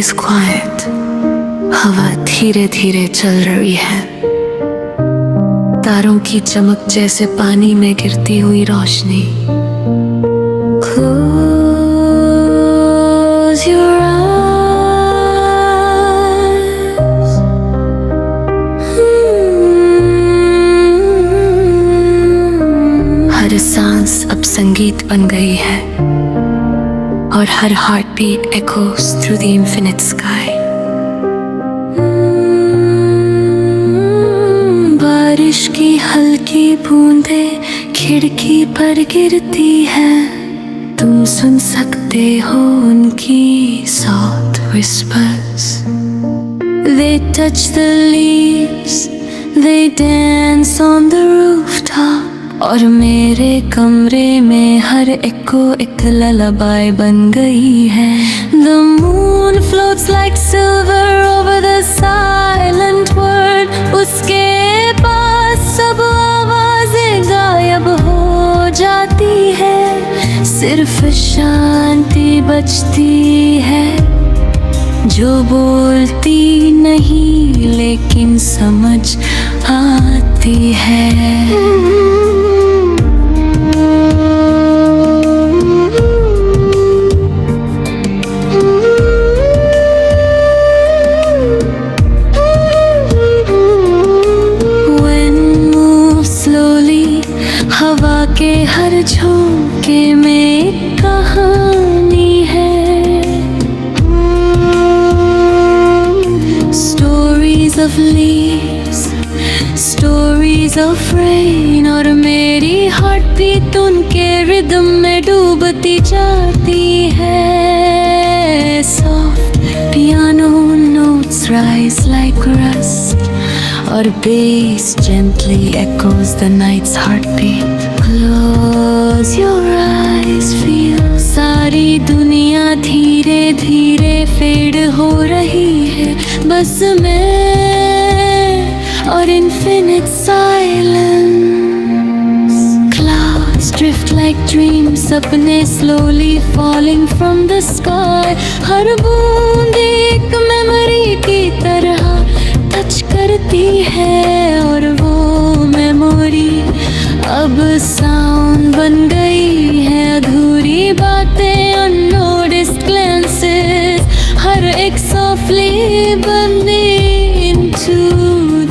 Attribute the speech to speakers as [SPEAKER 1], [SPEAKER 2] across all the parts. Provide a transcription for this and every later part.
[SPEAKER 1] is quiet. हवा धीरे धीरे चल रही है, तारों की चमक जैसे पानी में गिरती हुई रोशनी। Close your eyes. हर सांस अब संगीत बन गई है और हर heartbeat echoes through the infinite sky. बारिश की हल्की बूंदें खिड़की पर गिरती है, तुम सुन सकते हो उनकी soft whispers. They touch the leaves, they dance on the rooftop. और मेरे कमरे में हर एको एक ललाबाई बन गई है। The moon floats like silver over the silent world. उसके पास सब आवाजें गायब हो जाती है, सिर्फ शांति बचती है जो बोलती नहीं लेकिन समझ आती है। हवा के हर झोंके में एक कहानी है। Stories of leaves, stories of rain. और मेरी हार्ट बीट उनके रिदम में डूबती जाती है। Soft piano notes rise like rust, और bass gently echoes the night's heartbeat. Close your eyes, feel सारी दुनिया धीरे धीरे फेड हो रही है, बस मैं और infinite silence. Clouds drift like dreams, सपने slowly falling from the sky. हर बूंद एक मेमोरी की तरह टच करती है, और वो मेमोरी अब साउंड बन गई है। अधूरी बातें, unnoticed glances, हर एक softly burning into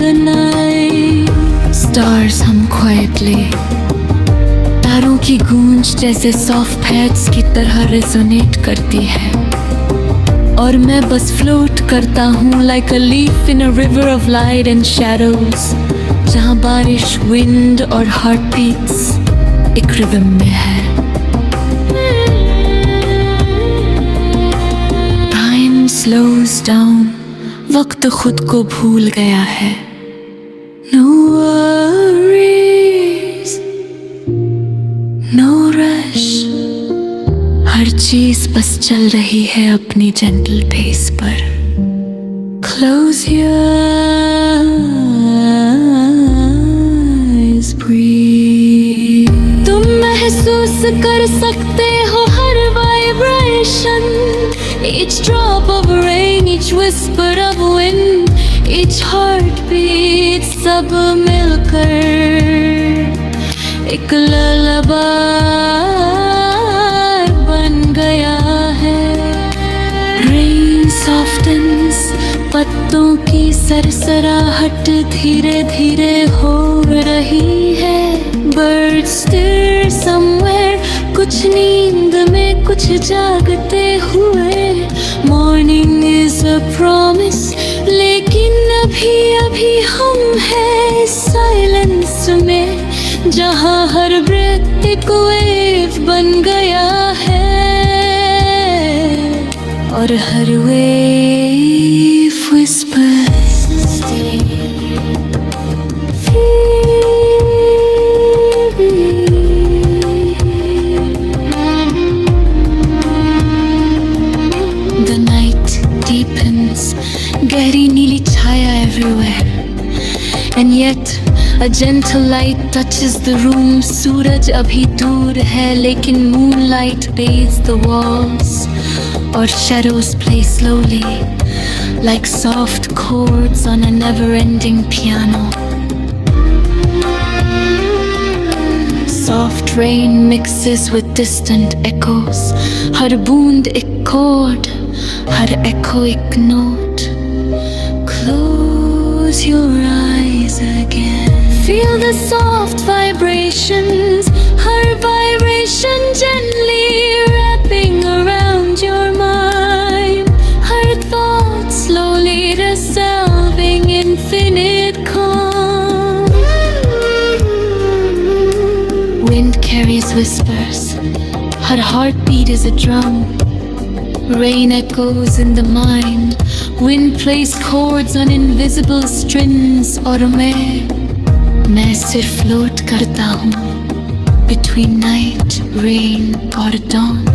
[SPEAKER 1] the night. Stars hum quietly, तारों की गूंज जैसे soft pads की तरह resonate करती है, और मैं बस फ्लोट करता हूँ like a leaf in a river of light and shadows, जहाँ बारिश, विंड और heartbeats एक रिदम में है। Time slows down, वक्त खुद को भूल गया है। No worries, no rush, हर चीज बस चल रही है अपनी जेंटल पेस पर। Close your eyes, breathe. तुम महसूस कर सकते हो हर vibration, each drop of rain, each whisper of wind, each heartbeat, सब मिलकर एक lullaby बन गया है। Rain softens, पत्तों की सरसराहट धीरे धीरे हो रही है। Birds stir somewhere, कुछ नींद में कुछ जागते हुए। Morning is a promise, लेकिन अभी अभी हम हैं साइलेंस में, जहाँ हर ब्रेथ एक वेव बन गया है, और हर wave whispers. The night deepens, गहरी नीली छाया everywhere, and yet a gentle light touches the room. सूरज अभी दूर है लेकिन moonlight bathes the walls. or shadows play slowly, like soft chords on a never-ending piano. Soft rain mixes with distant echoes. हर बूंद एक chord, हर echo एक note. Close your eyes again. Feel the soft vibrations, her vibration gently wrapping around your mind. Her thoughts slowly dissolving infinite calm. Wind carries whispers, her heartbeat is a drum. Rain echoes in the mind. Wind plays chords on invisible strings. और मैं सिर्फ float करता हूँ between night, rain और dawn.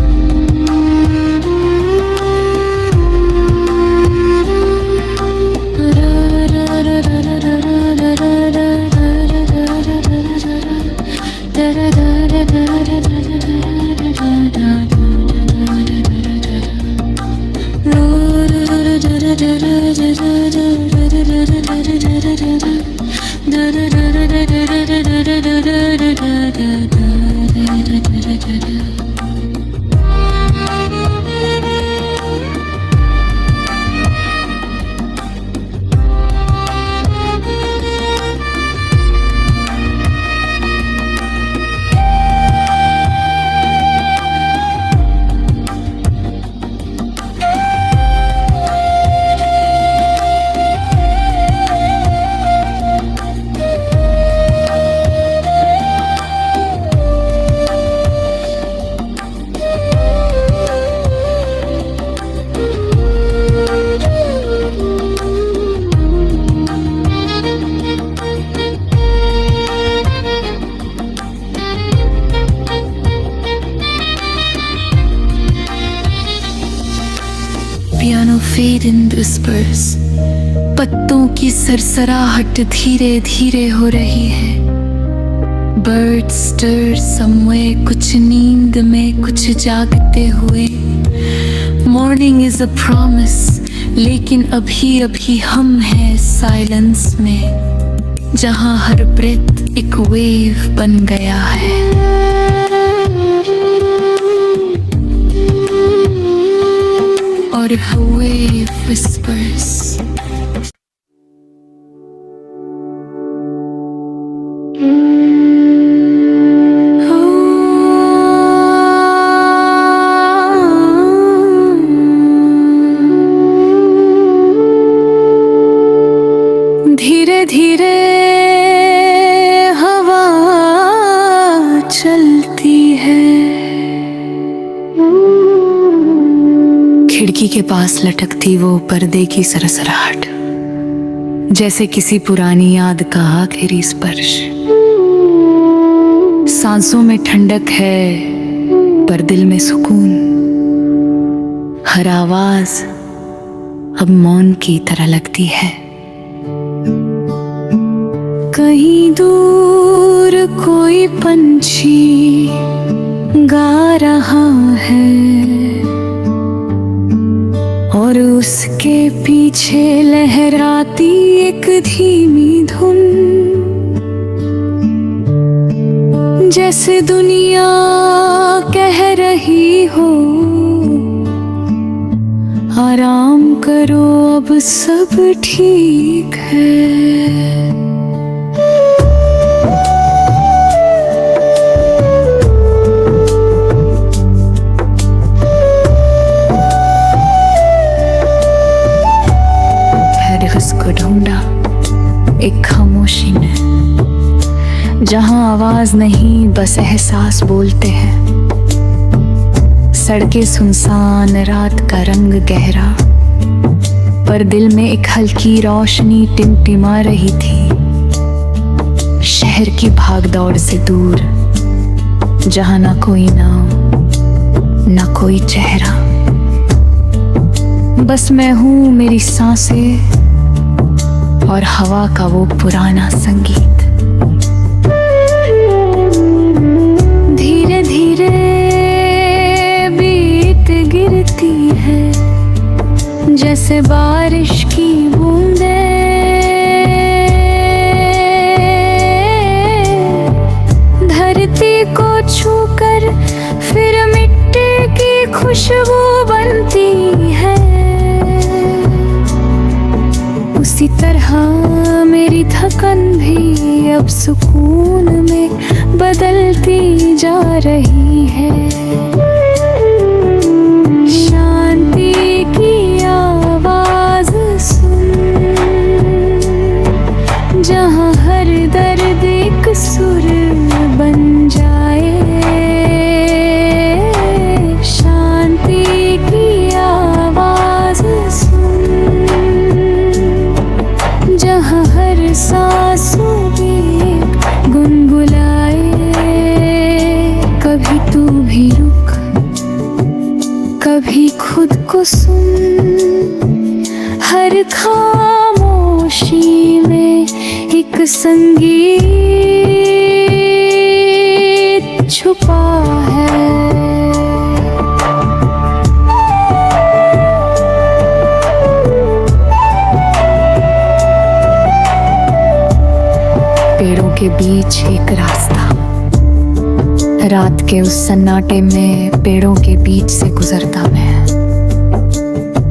[SPEAKER 1] Piano fade in whispers. पत्तों की सरसराहट धीरे धीरे हो रही है. Birds stir somewhere, कुछ नींद में कुछ जागते हुए. Morning is a promise, लेकिन अभी अभी हम हैं silence में, जहाँ हर breath एक wave बन गया है. और a wave whispers. धीरे धीरे हवा चलती है. खिड़की के पास लटकती वो पर्दे की सरसराहट, जैसे किसी पुरानी याद का आखिरी स्पर्श. सांसों में ठंडक है पर दिल में सुकून. हर आवाज अब मौन की तरह लगती है. कहीं दूर कोई पंछी गा रहा है और उसके पीछे लहराती एक धीमी धुन. जैसे दुनिया कह रही हो, आराम करो अब सब ठीक है. को ढूंढा एक खामोशी में, जहां आवाज नहीं बस एहसास बोलते हैं. सड़कें सुनसान, रात का रंग गहरा, पर दिल में एक हल्की रोशनी टिमटिमा रही थी. शहर की भागदौड़ से दूर, जहां ना कोई नाम ना कोई चेहरा, बस मैं हूँ, मेरी सांसें और हवा का वो पुराना संगीत. धीरे धीरे बीत गिरती है, जैसे बारिश की बूंदें धरती को छूकर फिर मिट्टी की खुशबू बनती है। उसी तरह मेरी थकन भी अब सुकून में बदलती जा रही है। शांति की आवाज सुन, जहाँ हर दर्द एक सुर बन जाए। शांति की आवाज सुन, जहाँ हर सांसों में गुनगुनाए। कभी तू भी रुक, कभी खुद को सुन, हर खामोशी में एक संगीत छुपा है। पेड़ों के बीच एक रास्ता, रात के उस सन्नाटे में पेड़ों के बीच से गुजरता मैं।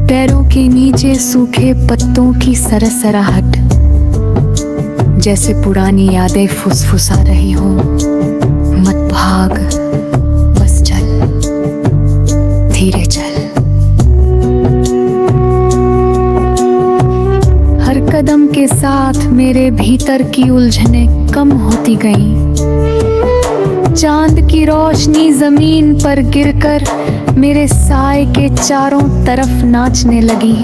[SPEAKER 1] पैरों के नीचे सूखे पत्तों की सरसराहट, जैसे पुरानी यादें फुसफुसा रही हो। मत भाग, बस चल, धीरे चल। हर कदम के साथ मेरे भीतर की उलझनें कम होती गईं। चांद की रोशनी जमीन पर गिरकर मेरे साए के चारों तरफ नाचने लगी।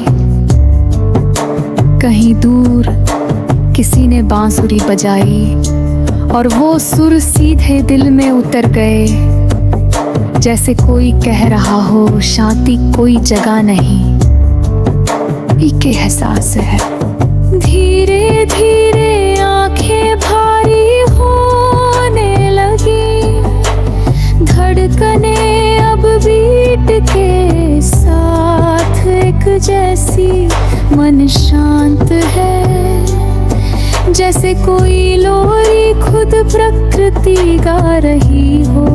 [SPEAKER 1] कहीं दूर किसी ने बांसुरी बजाई और वो सुर सीधे दिल में उतर गए, जैसे कोई कह रहा हो शांति कोई जगह नहीं, एक एहसास है। धीरे धीरे आंखें भारी होने लगी, धड़कने अब बीट के साथ एक जैसी। मन शांत है, जैसे कोई लोरी खुद प्रकृति गा रही हो।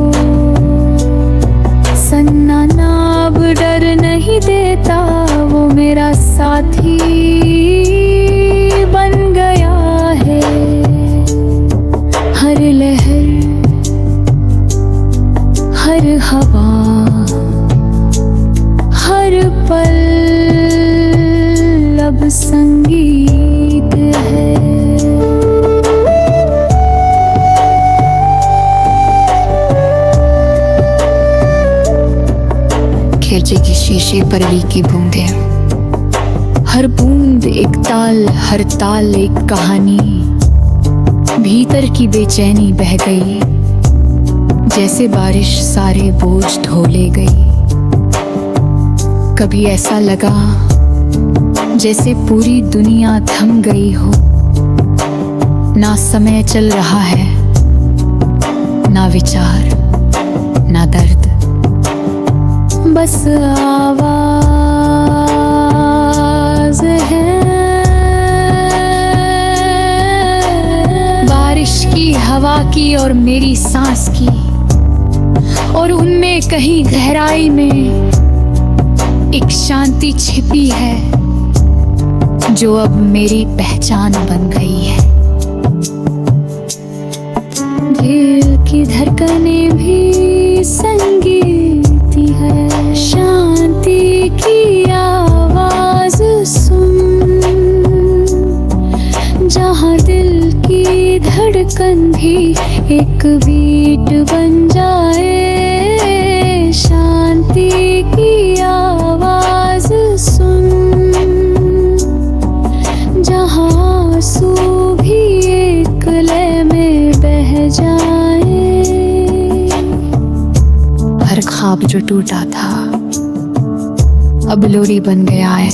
[SPEAKER 1] सन्नाटा अब डर नहीं देता, वो मेरा साथी बन गया है। हर लहर, हर हवा, हर पल अब संगीत है। खिड़की की शीशे पर की बूंदें, हर बूंद एक ताल, हर ताल एक कहानी। भीतर की बेचैनी बह गई, जैसे बारिश सारे बोझ धो ले गई। कभी ऐसा लगा जैसे पूरी दुनिया थम गई हो। ना समय चल रहा है, ना विचार, ना दर्द, बस आवाज है। बारिश की, हवा की और मेरी सांस की, और उनमें कहीं गहराई में एक शांति छिपी है, जो अब मेरी पहचान बन गई है। दिल की धड़कनें भी संगीत है। शांति की आवाज सुन, जहाँ दिल की धड़कन भी एक बीट बन जाए। शांति की आवाज सुन, जहाँ आंसू भी एक लय में बह जाए। हर ख्वाब जो टूटा था अब लोरी बन गया है।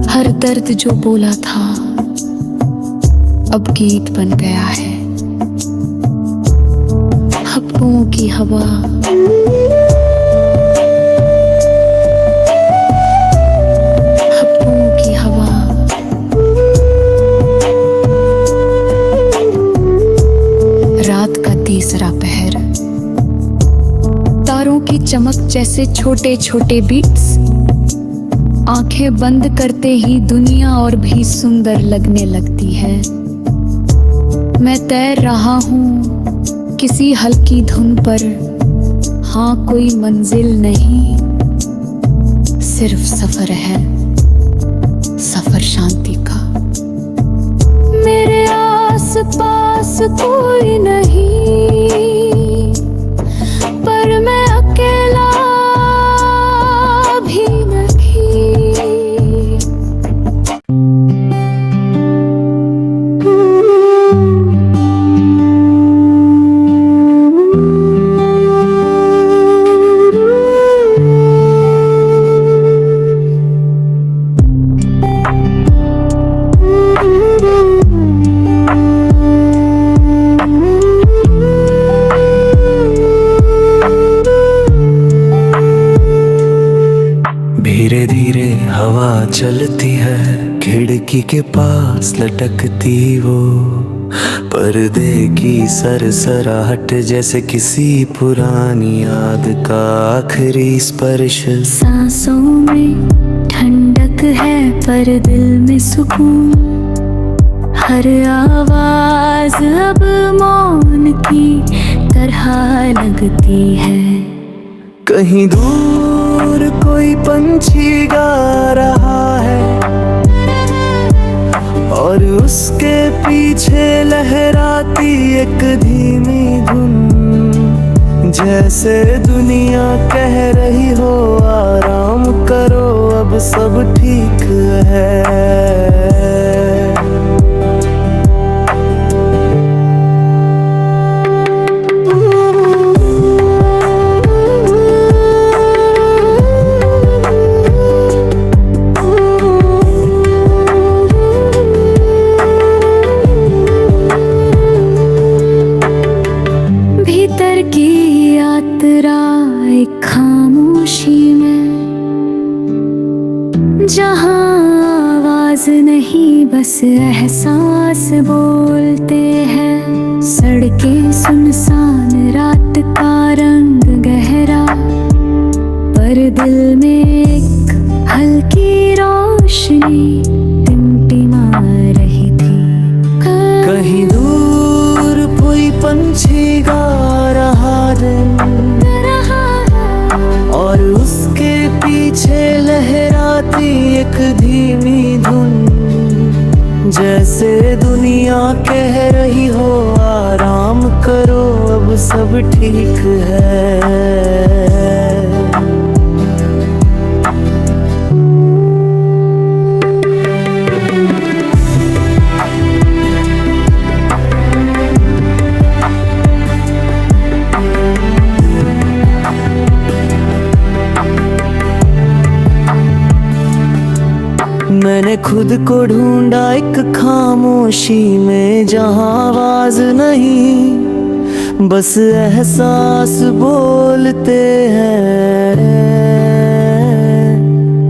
[SPEAKER 1] हर दर्द जो बोला था अब गीत बन गया है। हफ्तों की हवा की चमक जैसे छोटे छोटे बीट्स। आंखें बंद करते ही दुनिया और भी सुंदर लगने लगती है। मैं तैर रहा हूँ किसी हल्की धुन पर, हाँ कोई मंजिल नहीं, सिर्फ सफर है, सफर शांति का। मेरे आस पास कोई नहीं, पर मैं अकेला भी नहीं।
[SPEAKER 2] धीरे धीरे हवा चलती है, खिड़की के पास लटकती वो पर्दे की सरसराहट जैसे किसी पुरानी याद का आखिरी स्पर्श।
[SPEAKER 1] सांसों में ठंडक है पर दिल में सुकून, हर आवाज अब मौन की तरह लगती है।
[SPEAKER 2] कहीं दूर कोई पंछी गा रहा है और उसके पीछे लहराती एक धीमी धुन, जैसे दुनिया कह रही हो आराम करो अब सब ठीक है।
[SPEAKER 1] भीतर की यात्रा एक खामोशी में, जहाँ आवाज नहीं बस एहसास बोलते हैं। सड़कें सुनसान, रात का रंग गहरा, पर दिल में एक हल्की रोशनी टिमटिमा रही थी।
[SPEAKER 2] कहीं दूर कोई पंछी गा रहा है और उसके पीछे लहराती एक धीमी धुन, जैसे दुनिया कह रही हो आराम करो अब सब ठीक है। मैंने खुद को ढूंढा एक खामोशी में, जहाँ आवाज नहीं बस एहसास बोलते हैं।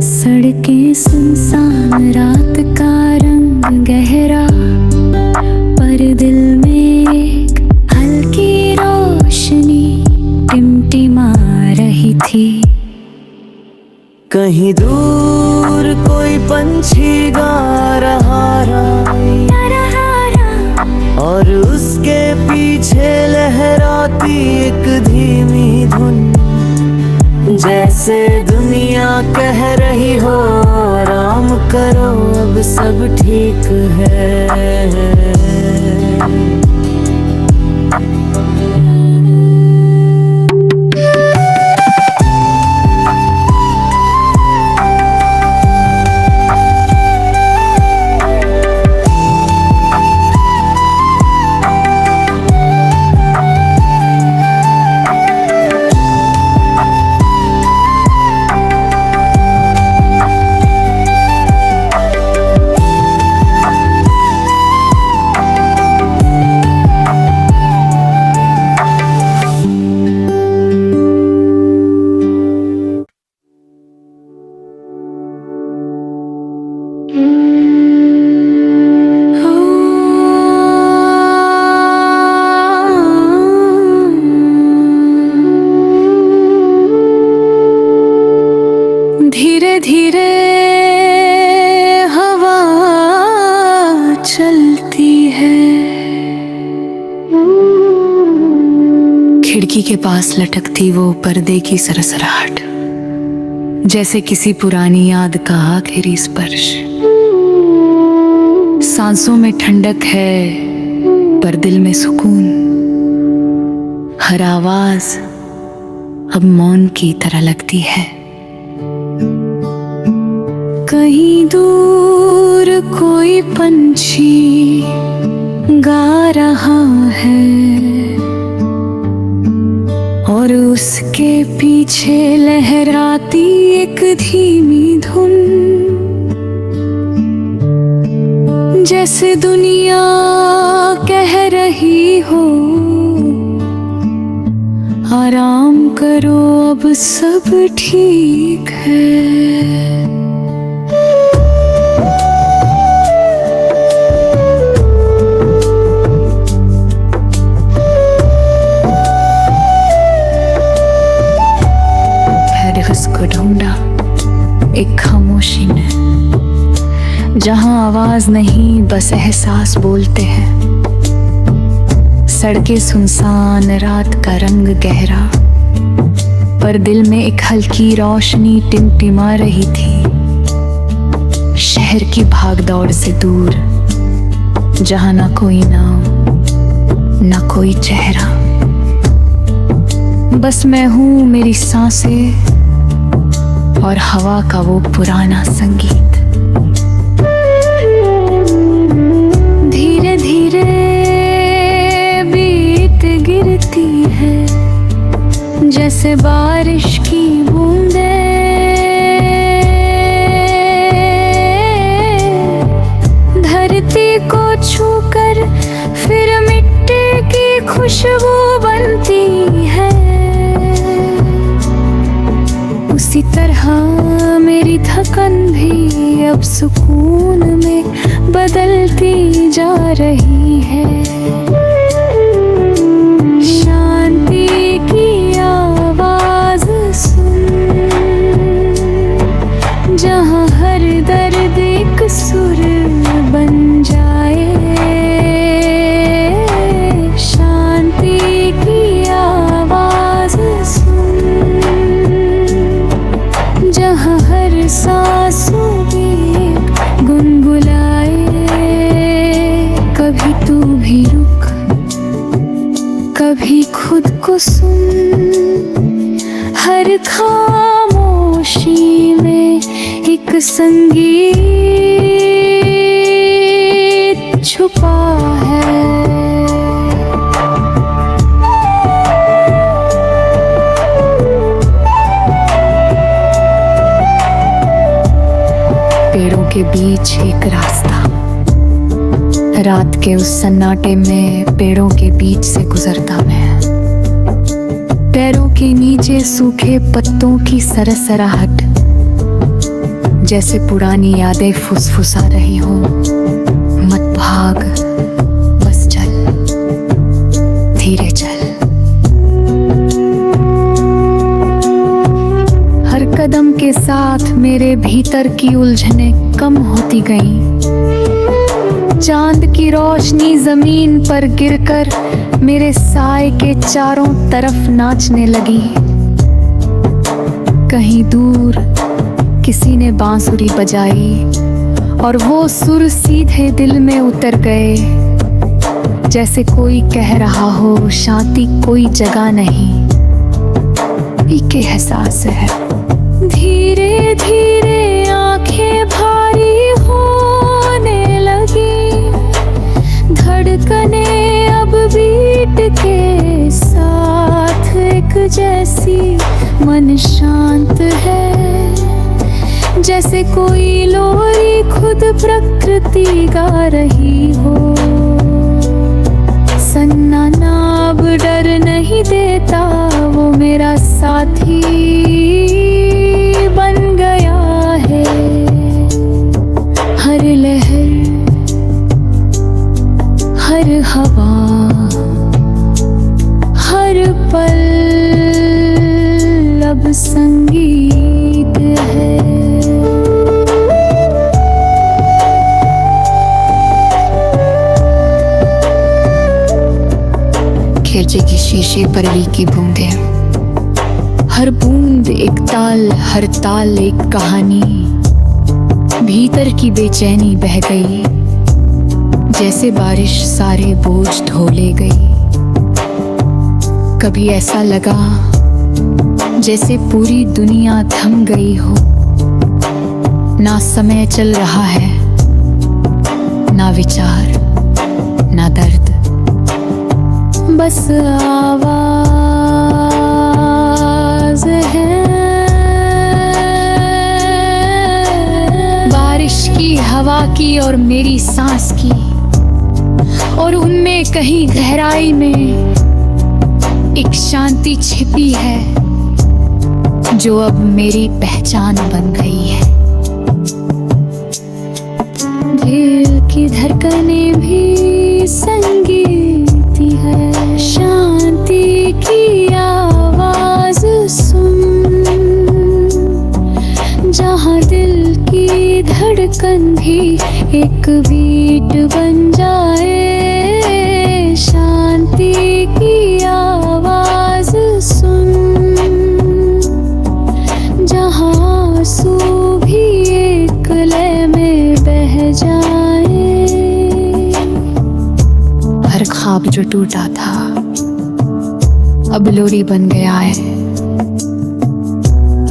[SPEAKER 1] सड़कें सुनसान, रात का रंग गहरा, पर दिल में एक हल्की रोशनी टिमटिमा रही थी।
[SPEAKER 2] कहीं दूर कोई पंछी गा रहा और उसके पीछे लहराती एक धीमी धुन, जैसे दुनिया कह रही हो आराम करो अब सब ठीक है।
[SPEAKER 1] खिड़की के पास लटकती वो पर्दे की सरसराहट, जैसे किसी पुरानी याद का आखिरी स्पर्श। सांसों में ठंडक है पर दिल में सुकून, हर आवाज अब मौन की तरह लगती है। कहीं दूर कोई पंछी गा रहा है और उसके पीछे लहराती एक धीमी धुन, जैसे दुनिया कह रही हो आराम करो अब सब ठीक है। को ढूंढा एक खामोशी में, जहां आवाज नहीं बस एहसास बोलते हैं। सड़कें सुनसान, रात का रंग गहरा, पर दिल में एक हल्की रोशनी टिमटिमा रही थी। शहर की भागदौड़ से दूर, जहां ना कोई नाम ना कोई चेहरा, बस मैं हूं, मेरी सांसें और हवा का वो पुराना संगीत। धीरे धीरे बीत गिरती है, जैसे बारिश की बूंदें, धरती को छूकर फिर मिट्टी की खुशबू बनती है। उसी तरह मेरी थकन भी अब सुकून में बदलती जा रही है। शांति की आवाज सुन, जहां हर दर्द एक सुर बन जाए। शांति की आवाज सुन, जहां हर सांसों में गुनगुलाए। कभी तू भी रुक, कभी खुद को सुन, हर खामोशी में एक संगीत छुपा है। पेड़ों के बीच एक रास्ता, रात के उस सन्नाटे में पेड़ों के बीच से गुजरता मैं। पैरों के नीचे सूखे पत्तों की सरसराहट, जैसे पुरानी यादें फुसफुसा रही हो। मत भाग, बस चल, धीरे चल। हर कदम के साथ मेरे भीतर की उलझनें कम होती गईं। चांद की रोशनी जमीन पर गिरकर मेरे साए के चारों तरफ नाचने लगी। कहीं दूर किसी ने बांसुरी बजाई और वो सुर सीधे दिल में उतर गए, जैसे कोई कह रहा हो शांति कोई जगह नहीं, एक एहसास है। धीरे धीरे आंखें भारी होने लगी, धड़कने अब बीट के साथ एक जैसी, मन शांत है जैसे कोई लोरी खुद प्रकृति गा रही हो। सन्नाटा अब डर नहीं देता, वो मेरा साथी बन गया है। हर लहर, हर हवा, हर पल अब संगीत है। खिड़की की शीशे पर की बूंदे, हर बूंद एक ताल, हर ताल एक कहानी। भीतर की बेचैनी बह गई, जैसे बारिश सारे बोझ ढो ले गई। कभी ऐसा लगा जैसे पूरी दुनिया थम गई हो, ना समय चल रहा है, ना विचार, ना दर्द, बस आवाज है। बारिश की, हवा की और मेरी सांस की, और उनमें कहीं गहराई में एक शांति छिपी है जो अब मेरी पहचान बन गई है। दिल की धड़कनें भी संगीत है, शांति की आवाज सुन। जहाँ दिल की धड़कन भी एक बीट बन जाए, शांति की आवाज सुन। जहाँ आंसू भी एक लय में बह जाए। हर ख्वाब जो टूटा था अब लोरी बन गया है,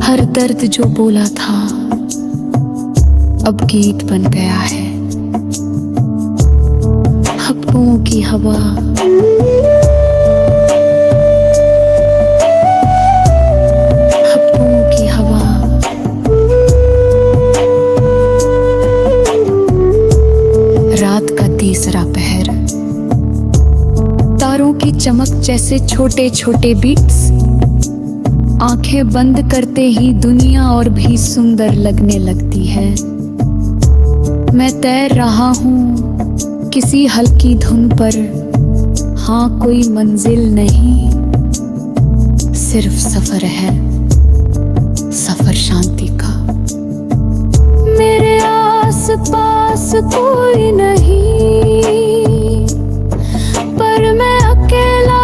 [SPEAKER 1] हर दर्द जो बोला था अब गीत बन गया है। हफ्तों की हवा, हफ्तों की हवा, रात का तीसरा पहर, तारों की चमक जैसे छोटे छोटे बीट्स। आंखें बंद करते ही दुनिया और भी सुंदर लगने लगती है। मैं तैर रहा हूँ किसी हल्की धुन पर, हाँ कोई मंजिल नहीं, सिर्फ सफर है, सफर शांति का। मेरे आस पास कोई नहीं, पर मैं अकेला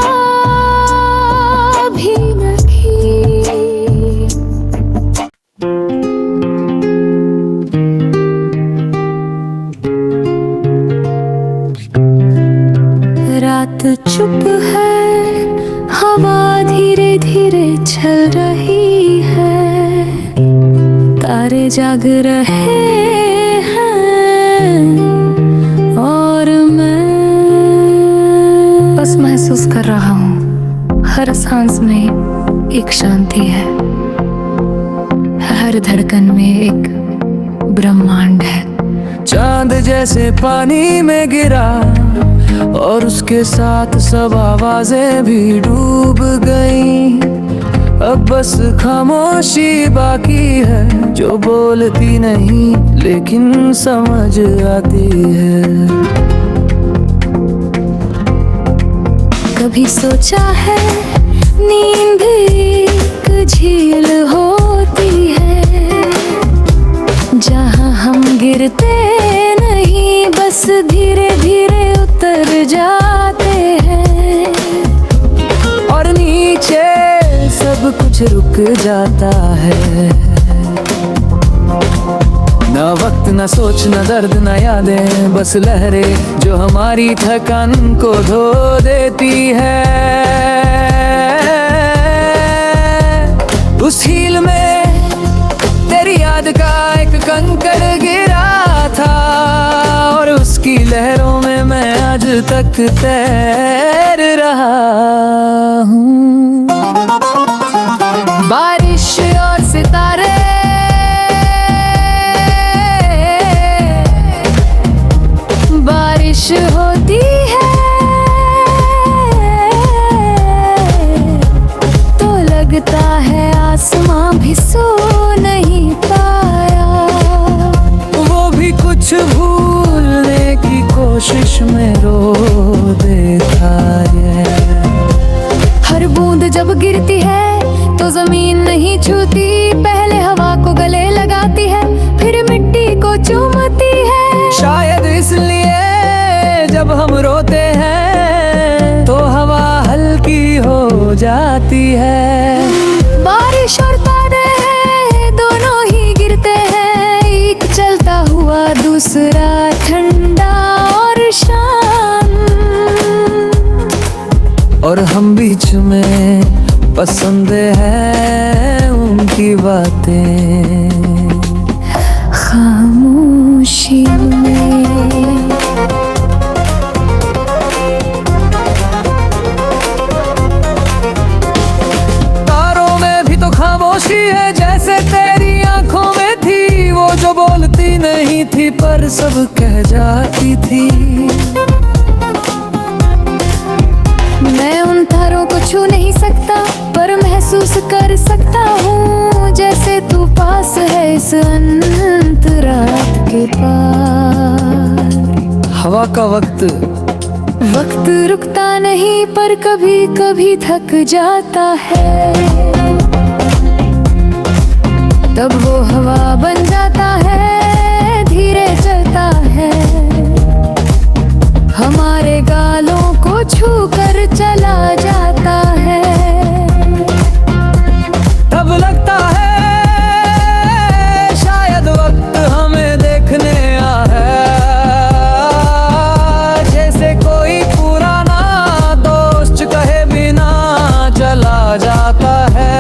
[SPEAKER 1] भी नहीं। रात चुप है, हवा धीरे धीरे चल रही है, तारे जाग रहे हैं और मैं बस महसूस कर रहा हूँ हर सांस में एक शांति है, हर धड़कन में एक ब्रह्मांड है।
[SPEAKER 2] चांद जैसे पानी में गिरा और उसके साथ सब आवाजें भी डूब गईं। अब बस खामोशी बाकी है जो बोलती नहीं लेकिन समझ आती है।
[SPEAKER 1] कभी सोचा है नींद एक झील होती है, जहाँ हम गिरते नहीं बस धीरे धीरे उतर जाते हैं,
[SPEAKER 2] और नीचे सब कुछ रुक जाता है। ना वक्त, ना सोच, ना दर्द, ना यादें, बस लहरें जो हमारी थकान को धो देती है। उस झील में तेरी याद का एक कंकड़ गिरा था, और उसकी लहरों में मैं आज तक तैर रहा हूँ। बारिश और सितारे, बारिश होती है तो लगता है आसमां भी सो नहीं पाया। वो भी कुछ भूलने की कोशिश में रो देता है।
[SPEAKER 1] हर बूंद जब गिरती है तो जमीन नहीं छूती, पहले हवा को गले लगाती है फिर मिट्टी को चूमती है।
[SPEAKER 2] शायद इसलिए जब हम रोते हैं तो हवा हल्की जाती है।
[SPEAKER 1] बारिश और बादल दोनों ही गिरते हैं, एक चलता हुआ दूसरा ठंडा और शांत।
[SPEAKER 2] और हम बीच में पसंद है उनकी बातें
[SPEAKER 1] खामोशी में।
[SPEAKER 2] तारों में भी तो खामोशी है, जैसे तेरी आंखों में थी, वो जो बोलती नहीं थी पर सब कह जाती थी।
[SPEAKER 1] मैं उन तारों को छू नहीं सकता पर महसूस कर सकता हूँ, जैसे तू पास है इस अनंत रात के पार।
[SPEAKER 2] हवा का वक्त
[SPEAKER 1] रुकता नहीं पर कभी कभी थक जाता है, तब वो हवा बन जाता है, धीरे चलता है, हमारे गालों को छू कर चला जाता है।
[SPEAKER 2] तब लगता है शायद वक्त हमें देखने आया है, जैसे कोई पुराना दोस्त कहे बिना चला जाता है।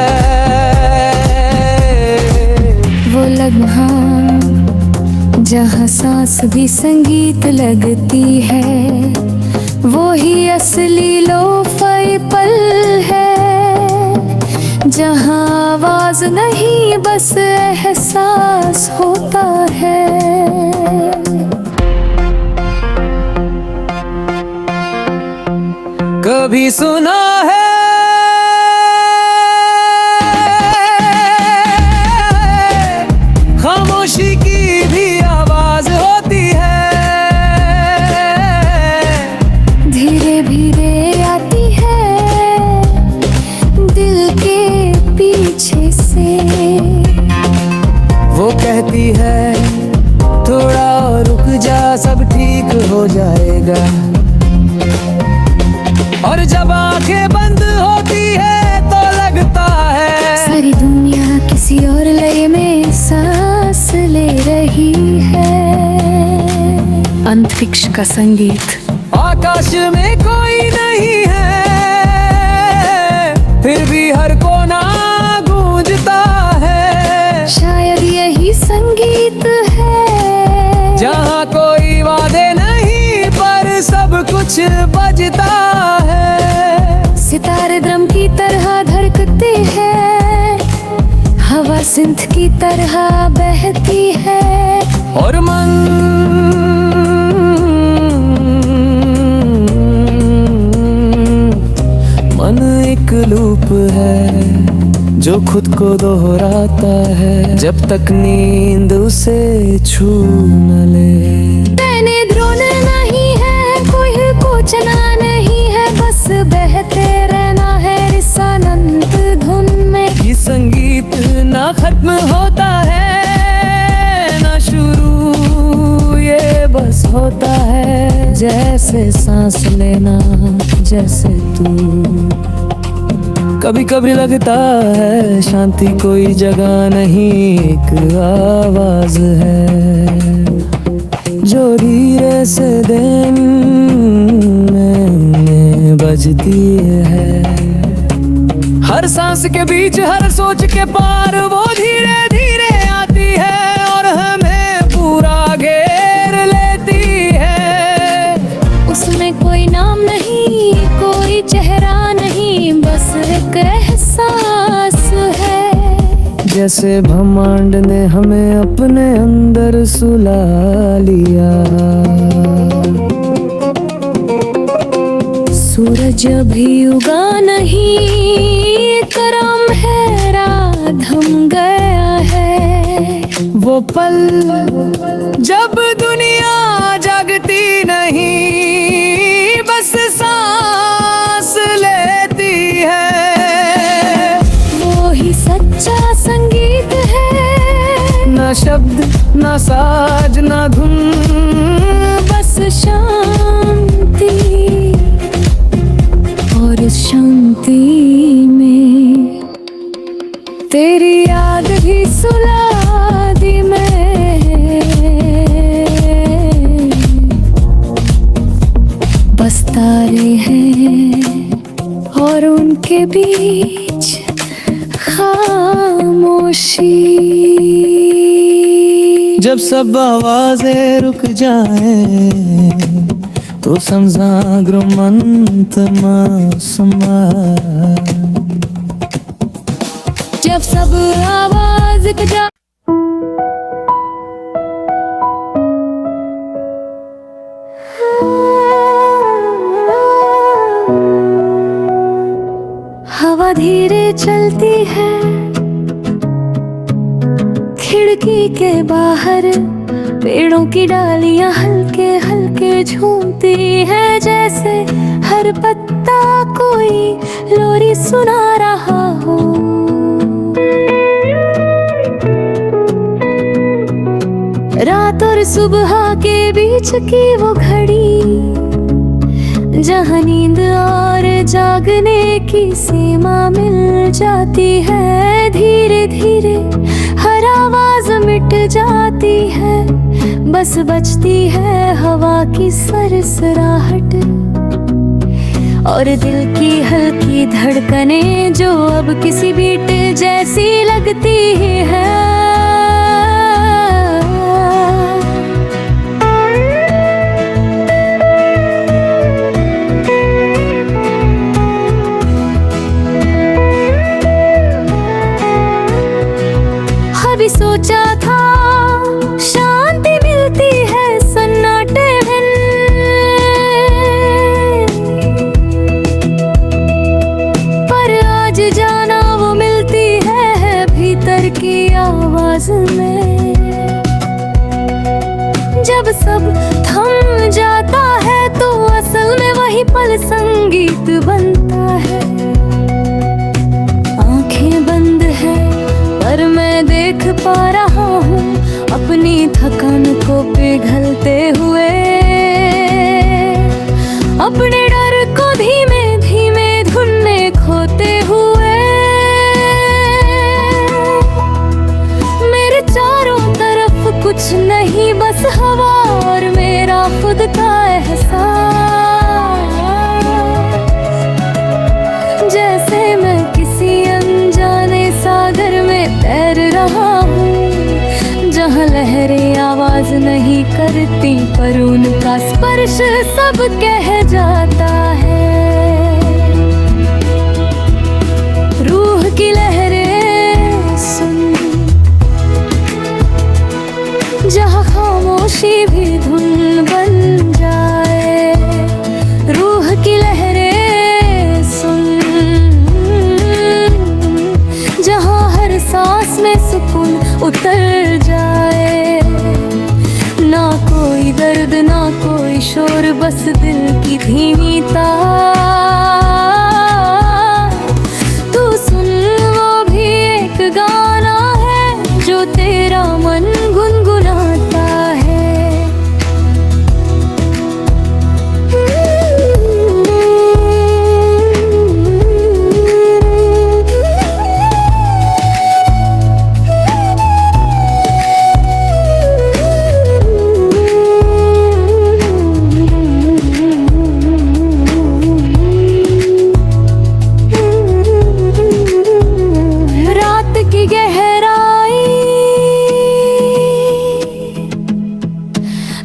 [SPEAKER 1] वो लम्हा जहाँ सांस भी संगीत लगती है, वो ही असली लो-फाई पल है, जहाँ आवाज नहीं बस एहसास होता है।
[SPEAKER 2] कभी सुना है खामोशी की भी आवाज होती है,
[SPEAKER 1] धीरे धीरे आती है दिल के पीछे से।
[SPEAKER 2] वो कहती है थोड़ा और रुक जा, सब ठीक हो जाएगा। और जब आंखें बंद होती है तो लगता है
[SPEAKER 1] सारी दुनिया किसी और लय में सांस ले रही है। अंतरिक्ष का संगीत।
[SPEAKER 2] आकाश में कोई नहीं है, फिर भी हर कोना गूंजता है।
[SPEAKER 1] शायद यही संगीत है
[SPEAKER 2] जहाँ कोई वादे नहीं पर सब कुछ बजता है।
[SPEAKER 1] सितारे ड्रम की तरह धड़कते हैं, हवा सिंथ की तरह बहती है।
[SPEAKER 2] और मन एक लूप है जो खुद को दोहराता है, जब तक नींद उसे छू न ले।
[SPEAKER 1] मैंने द्रोण नहीं है, कोई कोचना नहीं है, बस बहते रहना है इस अनंत धुन में।
[SPEAKER 2] ये संगीत ना खत्म होता है ना शुरू, ये बस होता है जैसे सांस लेना, जैसे तू। कभी कभी लगता है शांति कोई जगह नहीं, एक आवाज है जो धीरे से दिन में बजती है। हर सांस के बीच, हर सोच के पार वो धीरे धीरे आती है और हमें पूरा घेर लेती है।
[SPEAKER 1] उसमें कोई नाम नहीं, कोई चेहरा नहीं, बस एक एहसास है।
[SPEAKER 2] जैसे ब्रह्मांड ने हमें अपने अंदर सुला लिया।
[SPEAKER 1] सूरज अभी उगा नहीं, करम है रात थम गया है।
[SPEAKER 2] वो पल जब दुनिया जागती नहीं, बस सांस लेती है।
[SPEAKER 1] वो ही सच्चा संगीत है,
[SPEAKER 2] ना शब्द ना साज ना धुन,
[SPEAKER 1] बस शांति। और इस शांति में बीच खामोशी।
[SPEAKER 2] जब सब आवाजें रुक जाए तो समझा ग्रुमंत मासमा।
[SPEAKER 1] जब सब आवाज रुक जाए हवा धीरे चलती है खिड़की के बाहर, पेड़ों की डालियां हल्के हल्के झूमती है, जैसे हर पत्ता कोई लोरी सुना रहा हो। रात और सुबह के बीच की वो घड़ी, जहाँ नींद और जागने की सीमा मिल जाती है। धीरे धीरे हर आवाज मिट जाती है, बस बजती है हवा की सरसराहट और दिल की हल्की धड़कनें, जो अब किसी बीट जैसी लगती है। अभी सोचा था शांति मिलती है सन्नाटे में, पर आज जाना वो मिलती है भीतर की आवाज में। जब सब थम जाता है तो असल में वही पल संगीत बनता है। आंखें बंद है पर मैं देख पा रहा हूँ अपनी थकान को पिघलते हुए, अपने डर को धीमे धीमे धुन में खोते हुए। मेरे चारों तरफ कुछ नहीं, बस हवा और मेरा खुद का एहसास, जैसे मैं किसी अनजाने सागर में तैर रहा हूँ, जहाँ लहरें आवाज नहीं करती पर उनका स्पर्श सब कह जाता है। रूह की लहरें सुन, जहाँ खामोशी भी धुन बन जाए। रूह की लहरें सुन, जहाँ हर सांस में सुकून उतर जाए। ना कोई दर्द ना कोई शोर, बस दिल की धीमी तार। तू सुन वो भी एक गाना है जो तेरा मन गुनगुनाता है।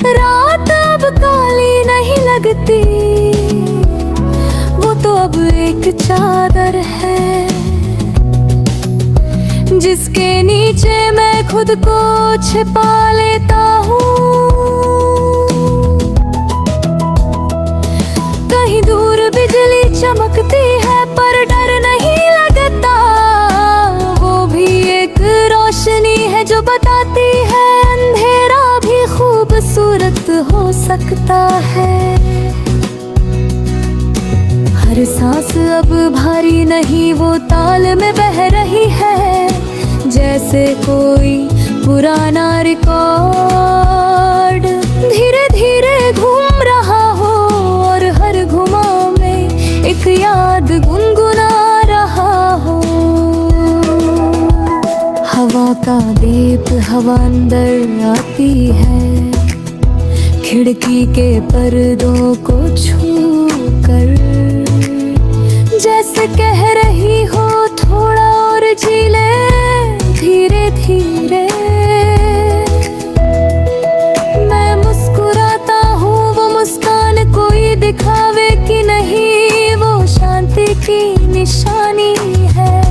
[SPEAKER 1] रात अब काली नहीं लगती, वो तो अब एक चादर है जिसके नीचे मैं खुद को छिपा लेता हूँ। कहीं दूर बिजली चमकती है पर डर नहीं लगता, वो भी एक रोशनी है जो बताती है अंधेरा भी खूबसूरत हो सकता है। हर सांस अब भारी नहीं, वो ताल में बह रही है, जैसे कोई पुराना रिकॉर्ड धीरे धीरे घूम रहा हो और हर घुमाव में एक याद गुनगुना रहा हो। हवा का दीप हवा अंदर आती है, खिड़की के पर्दों को छू कर जैसे कह रही हो थोड़ा और जी ले धीरे धीरे। मैं मुस्कुराता हूँ, वो मुस्कान कोई दिखावे कि नहीं, वो शांति की निशानी है।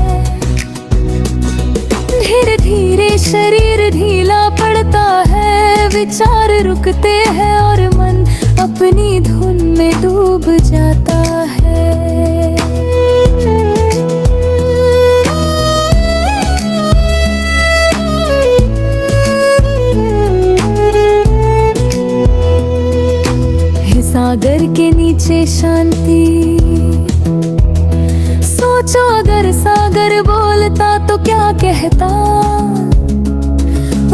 [SPEAKER 1] धीरे धीरे शरीर ढीला पड़ता है, विचार रुकते हैं और मन अपनी धुन में डूब जाता है। सागर के नीचे शांति, सोचो अगर सागर बोलता तो क्या कहता।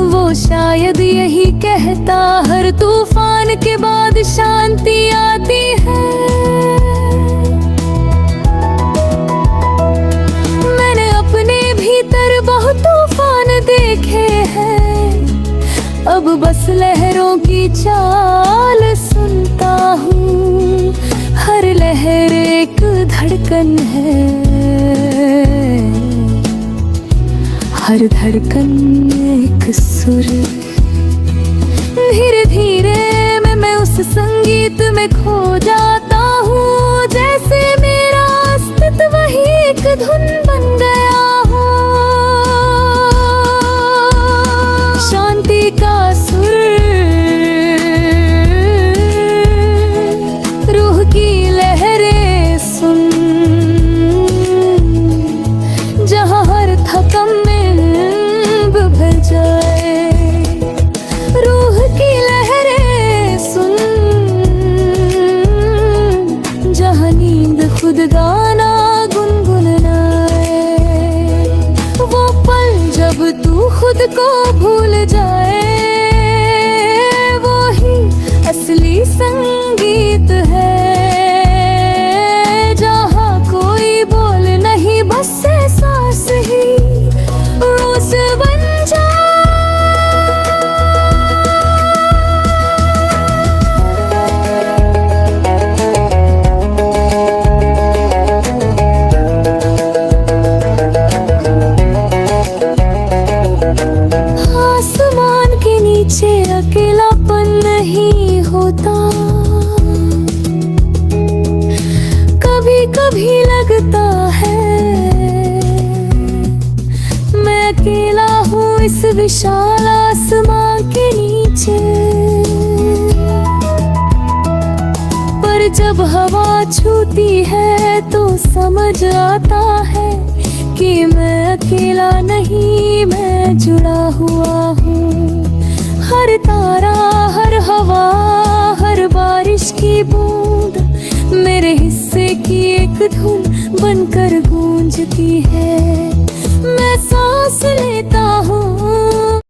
[SPEAKER 1] वो शायद यही कहता, हर तूफान के बाद शांति आती है। मैंने अपने भीतर बहुत तूफान देखे हैं, अब बस लहरों की चाल सुनता हूँ। हर लहर एक धड़कन है, हर धड़कन एक सुर। धीरे धीरे मैं उस संगीत में खो जाता हूँ, जैसे मेरा अस्तित्व ही एक धुन बन गया हो। शांति का सुर, रूह की लहरें सुन, जहाँ हर थकन में भर जाए। रूह की लहरें सुन, जहाँ नींद खुद गाना गुनगुनाए। वो पल जब तू खुद को भूल जाए, वो ही असली संगीत है। जहाँ कोई बोल नहीं, बस एहसास ही रोज बन जाए। आसमान के नीचे अकेलापन नहीं होता, कभी कभी लगता है मैं अकेला हूँ इस विशाल आसमान के नीचे। पर जब हवा छूती है तो समझ आता है कि मैं अकेला नहीं, मैं जुड़ा हुआ हूँ। हर तारा, हर हवा, हर बारिश की बूंद मेरे हिस्से की एक धुन बनकर गूंजती है।